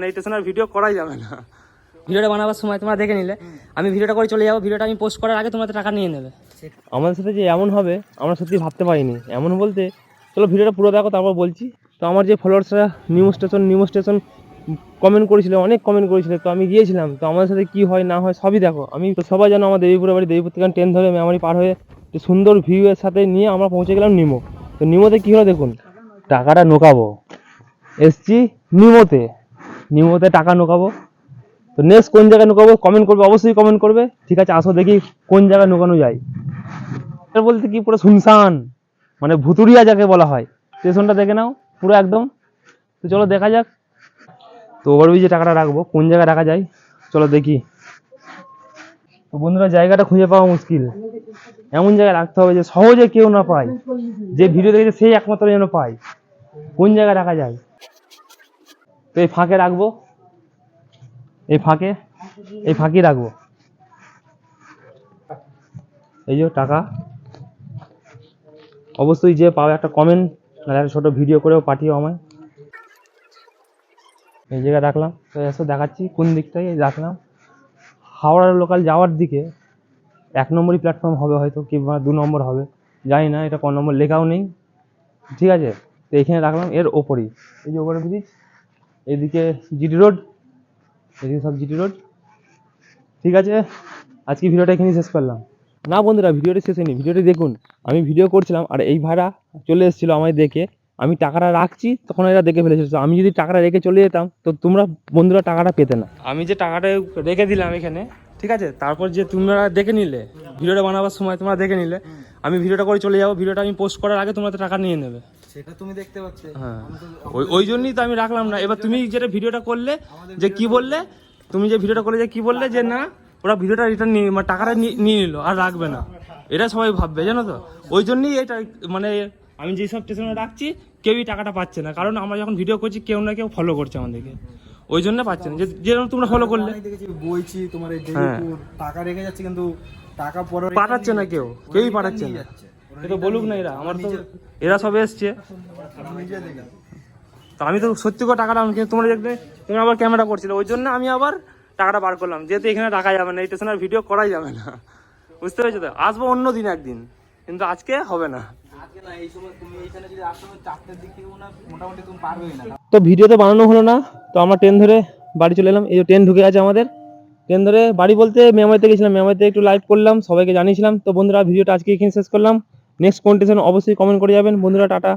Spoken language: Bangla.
এই স্টেশনের ভিডিও করাই যাবে না। ভিডিওটা বানাবার সময় তোমরা দেখে নিলে, আমি ভিডিওটা করে চলে যাবো, ভিডিওটা আমি পোস্ট করার আগে তোমরা টাকা নিয়ে নেবে। আমাদের সাথে যে এমন হবে আমরা সত্যি ভাবতে পারিনি। এমন বলতে চলো ভিডিওটা পুরো দেখো তারপর বলছি। তো আমার যে ফলোয়ার্সরা নিউ স্টেশন কমেন্ট করেছিল, অনেক কমেন্ট করেছিল, তো আমি গিয়েছিলাম। তো আমাদের সাথে কী হয় না হয় সবই দেখো। আমি তো সবাই জানো আমার দেবীপুরের বাড়ি, দেবীপুর থেকে ট্রেন ধরে মেমারি পার হয়ে সুন্দর ভিউয়ের সাথে নিয়ে আমরা পৌঁছে গেলাম নিমো। তো নিমোতে কী হলো দেখুন, টাকাটা নোকাবো এসছি নিমোতে টাকা নোকাবো। তো নেক্সট কোন জায়গায় নোকাবো কমেন্ট করবে, অবশ্যই কমেন্ট করবে। ঠিক আছে, আসো দেখি কোন জায়গায় নোকানো যায়। বলতে কি পুরো শুনশান, মানে ভুতুরিয়া যাকে বলা হয়। স্টেশনটা দেখে নাও পুরো একদম। তো চলো দেখা যাক। তো ওভারব্রিজে টাকাটা রাখবো, কোন জায়গায় রাখা যায় চলো দেখি। তো বন্ধুরা, জায়গাটা খুঁজে পাওয়া মুশকিল। এমন জায়গায় রাখতে হবে যে সহজে কেউ না পায়, যে ভিডিও দেখেছে সেই একমাত্র যেন পায়। কোন জায়গায় রাখা যায়? তো এই ফাঁকে রাখবো, এই ফাঁকি রাখবো। এই যে টাকা, অবশ্যই যে পাবে একটা কমেন্ট আর একটা ছোটো ভিডিও করেও পাঠিও আমায়। এই জায়গায় রাখলাম। তো এসে দেখাচ্ছি কোন দিকটায় রাখলাম। হাওড়ার লোকাল যাওয়ার দিকে 1 নম্বরই প্ল্যাটফর্ম হবে হয়তো, কিংবা 2 নম্বর হবে, জানি না, এটা কোন নম্বর লেখাও নেই। ঠিক আছে, তো এখানে রাখলাম এর ওপরেই। এই যে ওভার ব্রিজ, এদিকে জিটি রোড, এদিকে সব জিটি রোড। ঠিক আছে, আজকে ভিডিওটা এখানেই শেষ করলাম। না বন্ধুরা, ভিডিওটি শেষ হয়নি, ভিডিওটি দেখুন। আমি ভিডিও করছিলাম আর এই ভাড়া চলে এসেছিলো আমায় দেখে। আমি টাকাটা রাখছি তখন এরা দেখে ফেলেছিল। আমি যদি টাকাটা রেখে চলে যেতাম তো তোমরা বন্ধুরা টাকাটা পেতে না। আমি যে টাকাটা রেখে দিলাম এখানে, ঠিক আছে, তারপর যে তোমরা দেখে নিলে, ভিডিওটা বানাবার সময় তোমরা দেখে নিলে, আমি ভিডিওটা করে চলে যাবো, ভিডিওটা আমি পোস্ট করার আগে তোমরা তো টাকা নিয়ে নেবে, সেটা তুমি দেখতে পাচ্ছ। হ্যাঁ, ওই জন্যই তো আমি রাখলাম না। এবার তুমি যেটা ভিডিওটা করলে যে কি বললে, তুমি যে ভিডিওটা করলে যে কি বললে যে না ওরা ভিডিওটা রিটার্ন নিয়ে মানে টাকাটা নিয়ে নিল আর রাখবে না, এটা সবাই ভাববে জানো তো। ওই জন্যই এটা মানে আমি যেসব স্টেশনে রাখছি কেউই টাকাটা পাচ্ছে না, কারণ আমরা যখন ভিডিও করছি কেউ না কেউ ফলো করছে আমাদেরকে, ওই জন্য পাচ্ছে না। যেরকম তোমরা ফলো করলে বলছি তোমার এই টাকা রেখে যাচ্ছে কিন্তু টাকা পরে পাঠাচ্ছে না, কেউই পাঠাচ্ছে না। তো বলুক না, এরা আমার তো এরা সব এসছে। তো আমি তো সত্যি করে টাকাটা তোমরা দেখবে, তোমরা আবার ক্যামেরা করছিলে, ওই জন্য আমি আবার টাকাটা বার করলাম, যেহেতু এখানে রাখা যাবে না, এই স্টেশনের ভিডিও করাই যাবে না, বুঝতে পেরেছো তো। আসবো অন্য দিন একদিন, কিন্তু আজকে হবে না। তো ভিডিও তো বানানো হলো না, তো আমরা ট্রেন ধরে বাড়ি চলে এলাম। এই যে ট্রেন ঢুকে আছে আমাদের, ট্রেন ধরে বাড়ি বলতে মেমারিতে গেছিলাম, মেমারিতে একটু লাইভ করলাম, সবাইকে জানিয়েছিলাম। তো বন্ধুরা, ভিডিওটা আজকে এখানে শেষ করলাম। নেক্সট কোন স্টেশন অবশ্যই কমেন্ট করে যাবেন বন্ধুরা। টাটা।